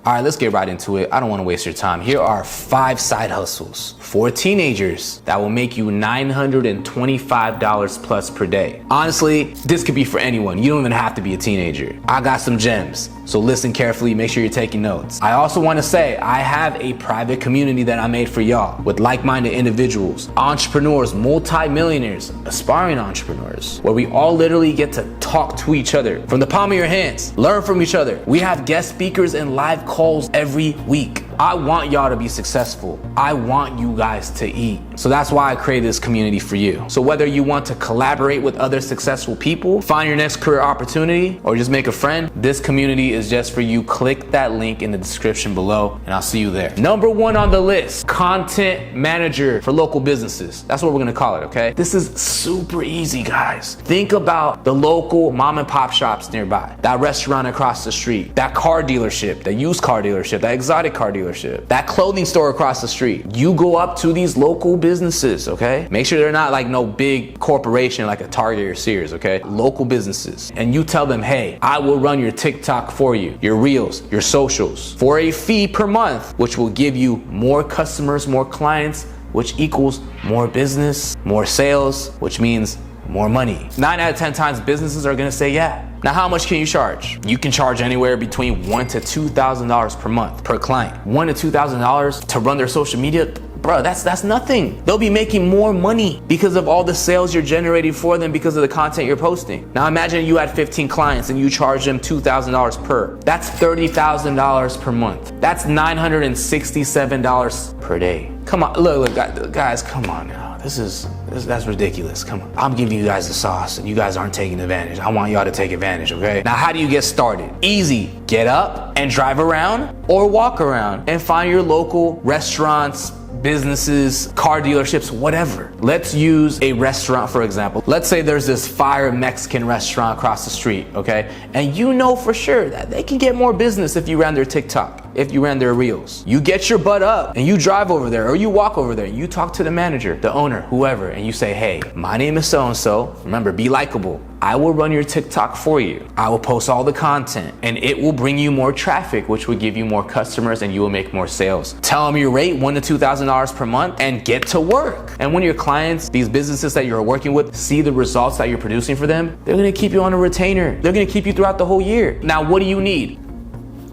All right, let's get right into it. I don't want to waste your time. Here are 5 side hustles for teenagers that will make you $925 plus per day. Honestly, this could be for anyone. You don't even have to be a teenager. I got some gems, so listen carefully, make sure you're taking notes. I also want to say I have a private community that I made for y'all with like-minded individuals, entrepreneurs, multi-millionaires, aspiring entrepreneurs, where we all literally get to talk to each other from the palm of your hands, learn from each other. We have guest speakers and live calls every week. I want y'all to be successful. I want you guys to eat. So that's why I created this community for you. So whether you want to collaborate with other successful people, find your next career opportunity, or just make a friend, this community is just for you. Click that link in the description below and I'll see you there. Number 1 on the list, content manager for local businesses. That's what we're gonna call it, okay? This is super easy, guys. Think about the local mom and pop shops nearby, that restaurant across the street, that car dealership, that used car dealership, that exotic car dealership, that clothing store across the street. You go up to these local businesses, okay? Make sure they're not like no big corporation like a Target or Sears, okay? Local businesses. And you tell them, hey, I will run your TikTok for you, your Reels, your socials, for a fee per month, which will give you more customers, more clients, which equals more business, more sales, which means more money. 9 out of 10 times businesses are gonna say yeah. Now, how much can you charge? You can charge anywhere between $1,000 to $2,000 per month per client. $1,000 to $2,000 to run their social media, bro, that's nothing. They'll be making more money because of all the sales you're generating for them because of the content you're posting. Now imagine you had 15 clients and you charge them $2,000 per. That's $30,000 per month. That's $967 per day. Come on, look, guys, come on now. That's ridiculous. Come on. I'm giving you guys the sauce and you guys aren't taking advantage. I want y'all to take advantage, okay? Now, how do you get started? Easy. Get up and drive around or walk around and find your local restaurants, businesses, car dealerships, whatever. Let's use a restaurant, for example. Let's say there's this fire Mexican restaurant across the street, okay? And you know for sure that they can get more business if you ran their TikTok, if you ran their Reels. You get your butt up and you drive over there or you walk over there. You talk to the manager, the owner, whoever, and you say, hey, my name is so-and-so. Remember, be likable. I will run your TikTok for you. I will post all the content and it will bring you more traffic, which will give you more customers and you will make more sales. Tell them your rate, $1,000 to $2,000 per month, and get to work. And when your clients, these businesses that you're working with, see the results that you're producing for them, they're gonna keep you on a retainer. They're gonna keep you throughout the whole year. Now, what do you need?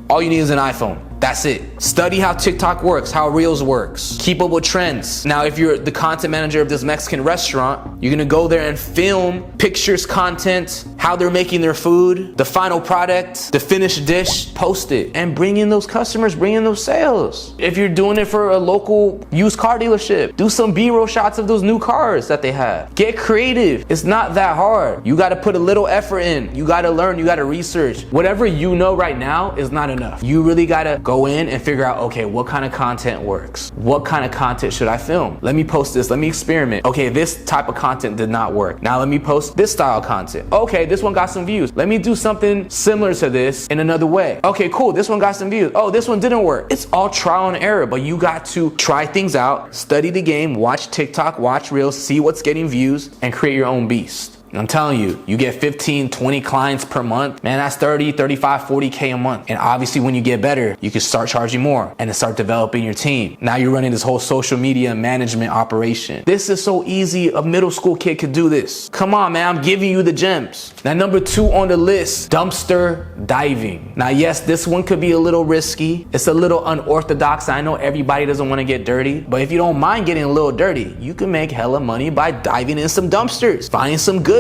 All you need is an iPhone. That's it. Study how TikTok works, how Reels works. Keep up with trends. Now, if you're the content manager of this Mexican restaurant, you're gonna go there and film pictures, content, how they're making their food, the final product, the finished dish, post it, and bring in those customers, bring in those sales. If you're doing it for a local used car dealership, do some B-roll shots of those new cars that they have. Get creative. It's not that hard. You gotta put a little effort in. You gotta learn, you gotta research. Whatever you know right now is not enough. You really gotta go in and figure out, okay, what kind of content works? What kind of content should I film? Let me post this, let me experiment. Okay, this type of content did not work. Now let me post this style of content. Okay, this one got some views. Let me do something similar to this in another way. Okay, cool, this one got some views. Oh, this one didn't work. It's all trial and error, but you got to try things out, study the game, watch TikTok, watch Reels, see what's getting views, and create your own beast. I'm telling you, you get 15, 20 clients per month, man, that's 30, 35, 40K a month. And obviously when you get better, you can start charging more and then start developing your team. Now you're running this whole social media management operation. This is so easy. A middle school kid could do this. Come on, man, I'm giving you the gems. Now, number 2 on the list, dumpster diving. Now, yes, this one could be a little risky. It's a little unorthodox. I know everybody doesn't want to get dirty, but if you don't mind getting a little dirty, you can make hella money by diving in some dumpsters, finding some goods.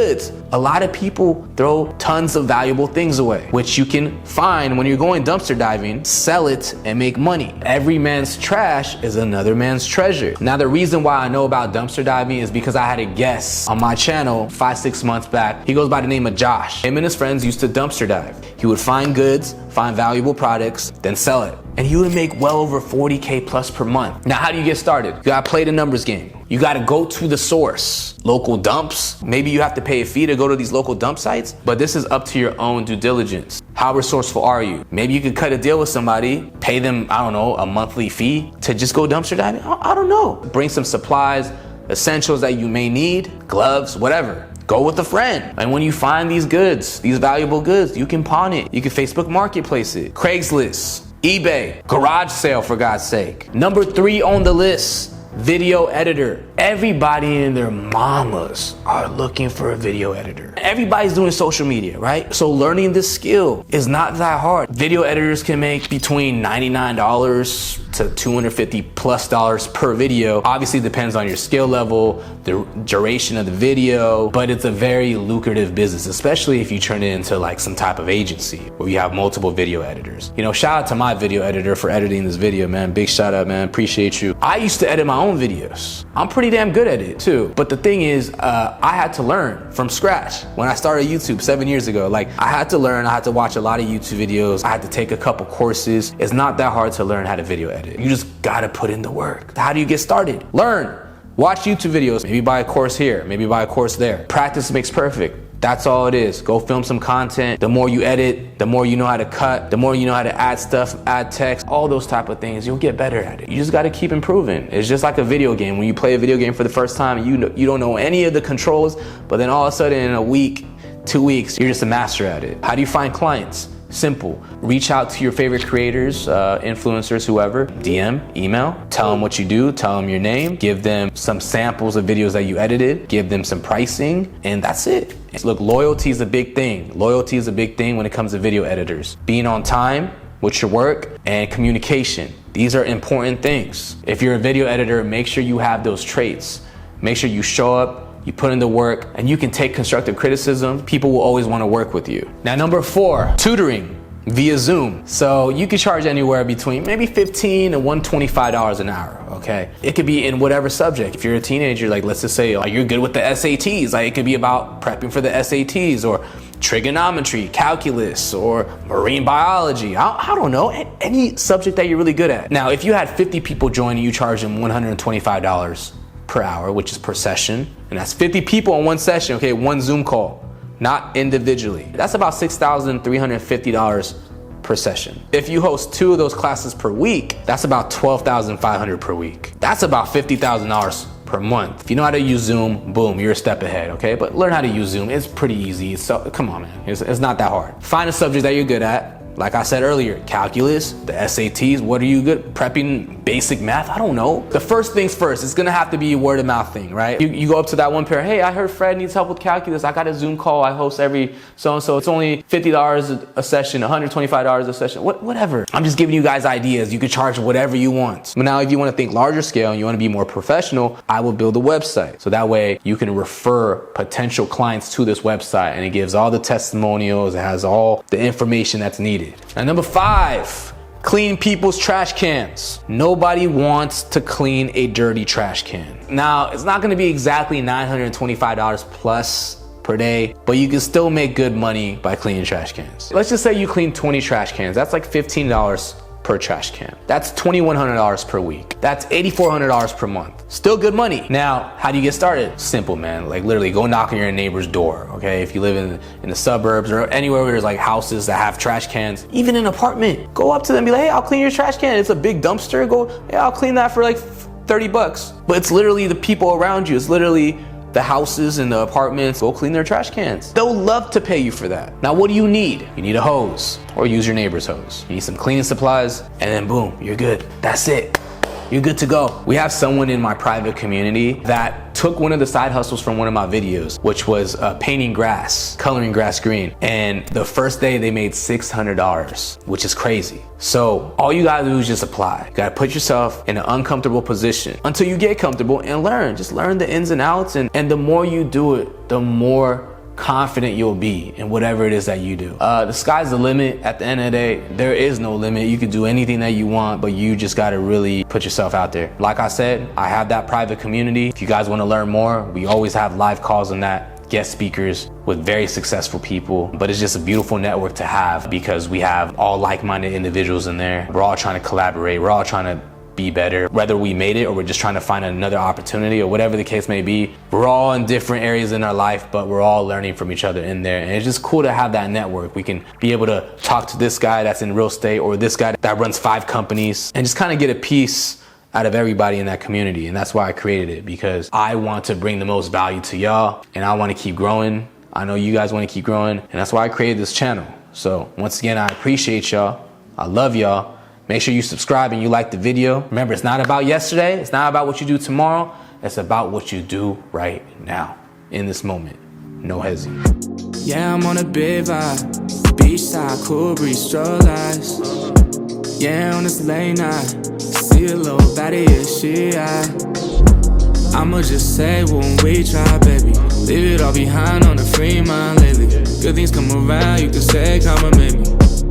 A lot of people throw tons of valuable things away, which you can find when you're going dumpster diving, sell it and make money. Every man's trash is another man's treasure. Now, the reason why I know about dumpster diving is because I had a guest on my channel 5-6 months back. He goes by the name of Josh. Him and his friends used to dumpster dive. He would find goods, find valuable products, then sell it. And he would make well over 40K plus per month. Now, how do you get started? You gotta play the numbers game. You gotta go to the source. Local dumps, maybe you have to pay a fee to go to these local dump sites, but this is up to your own due diligence. How resourceful are you? Maybe you could cut a deal with somebody, pay them, I don't know, a monthly fee to just go dumpster diving. I don't know. Bring some supplies, essentials that you may need, gloves, whatever. Go with a friend. And when you find these goods, these valuable goods, you can pawn it. You can Facebook Marketplace it. Craigslist, eBay, garage sale for God's sake. Number 3 on the list, video editor. Everybody and their mamas are looking for a video editor. Everybody's doing social media, right? So learning this skill is not that hard. Video editors can make between $99 to $250+ per video. Obviously depends on your skill level, the duration of the video, but it's a very lucrative business, especially if you turn it into like some type of agency where you have multiple video editors. You know, shout out to my video editor for editing this video, man. Big shout out, man. Appreciate you. I used to edit my own videos. I'm pretty damn good at it too. But the thing is, I had to learn from scratch. When I started YouTube 7 years ago, like I had to learn, I had to watch a lot of YouTube videos. I had to take a couple courses. It's not that hard to learn how to video edit. You just gotta put in the work. How do you get started? Learn. Watch YouTube videos. Maybe buy a course here, maybe buy a course there. Practice makes perfect. That's all it is. Go film some content. The more you edit, the more you know how to cut, the more you know how to add stuff, add text, all those type of things, you'll get better at it. You just gotta keep improving. It's just like a video game. When you play a video game for the first time, you don't know any of the controls, but then all of a sudden in a week, 2 weeks, you're just a master at it. How do you find clients? Simple. Reach out to your favorite creators, influencers, whoever, DM, email, tell them what you do, tell them your name, give them some samples of videos that you edited, give them some pricing, and that's it. Look, loyalty is a big thing. Loyalty is a big thing when it comes to video editors. Being on time with your work and communication. These are important things. If you're a video editor, make sure you have those traits. Make sure you show up, you put in the work, and you can take constructive criticism. People will always want to work with you. Now, number 4, tutoring via Zoom. So you can charge anywhere between maybe $15 to $125 an hour, okay? It could be in whatever subject. If you're a teenager, like let's just say you're good with the SATs, like it could be about prepping for the SATs or trigonometry, calculus, or marine biology. I don't know, any subject that you're really good at. Now, if you had 50 people joining, you charge them $125 per hour, which is per session. And that's 50 people on one session, okay, one Zoom call, not individually. That's about $6,350 per session. If you host 2 of those classes per week, that's about $12,500 per week. That's about $50,000 per month. If you know how to use Zoom, boom, you're a step ahead, okay? But learn how to use Zoom. It's pretty easy. So come on, man. It's not that hard. Find a subject that you're good at. Like I said earlier, calculus, the SATs, what are you good? Prepping basic math, I don't know. The first things first, it's gonna have to be a word of mouth thing, right? You go up to that one pair, hey, I heard Fred needs help with calculus. I got a Zoom call, I host every so-and-so. It's only $50 a session, $125 a session, whatever. I'm just giving you guys ideas. You can charge whatever you want. But now if you wanna think larger scale and you wanna be more professional, I will build a website. So that way you can refer potential clients to this website and it gives all the testimonials, it has all the information that's needed. Now, number 5, clean people's trash cans. Nobody wants to clean a dirty trash can. Now, it's not gonna be exactly $925 plus per day, but you can still make good money by cleaning trash cans. Let's just say you clean 20 trash cans. That's like $15 per trash can. That's $2,100 per week. That's $8,400 per month. Still good money. Now, how do you get started? Simple, man. Like literally go knock on your neighbor's door, okay? If you live in the suburbs or anywhere where there's like houses that have trash cans, even an apartment, go up to them and be like, hey, I'll clean your trash can. It's a big dumpster. Go, yeah, I'll clean that for like $30. But it's literally the people around you. It's literally the houses and the apartments. Go clean their trash cans. They'll love to pay you for that. Now, what do you need? You need a hose or use your neighbor's hose. You need some cleaning supplies and then boom, you're good. That's it. You're good to go. We have someone in my private community that took one of the side hustles from one of my videos, which was painting grass, coloring grass green. And the first day they made $600, which is crazy. So all you gotta do is just apply. You gotta put yourself in an uncomfortable position until you get comfortable and learn. Just learn the ins and outs. And the more you do it, the more confident you'll be in whatever it is that you do. The sky's the limit. At the end of the day, there is no limit. You can do anything that you want, but you just gotta really put yourself out there. Like I said, I have that private community. If you guys wanna learn more, we always have live calls on that, guest speakers with very successful people. But it's just a beautiful network to have because we have all like-minded individuals in there. We're all trying to collaborate. We're all trying to be better, whether we made it or we're just trying to find another opportunity or whatever the case may be. We're all in different areas in our life, but we're all learning from each other in there. And it's just cool to have that network. We can be able to talk to this guy that's in real estate or this guy that runs 5 companies and just kind of get a piece out of everybody in that community. And that's why I created it, because I want to bring the most value to y'all and I want to keep growing. I know you guys want to keep growing, and that's why I created this channel. So once again, I appreciate y'all. I love y'all. Make sure you subscribe and you like the video. Remember, it's not about yesterday. It's not about what you do tomorrow. It's about what you do right now, in this moment. No hesitation. Yeah, I'm on a big vibe. Beachside, cool breeze, stroll eyes. Yeah, on this late night. See a little baddie, yeah, she I'ma just say when we try, baby. Leave it all behind on the free mind lately. Good things come around, you can say, come and make me.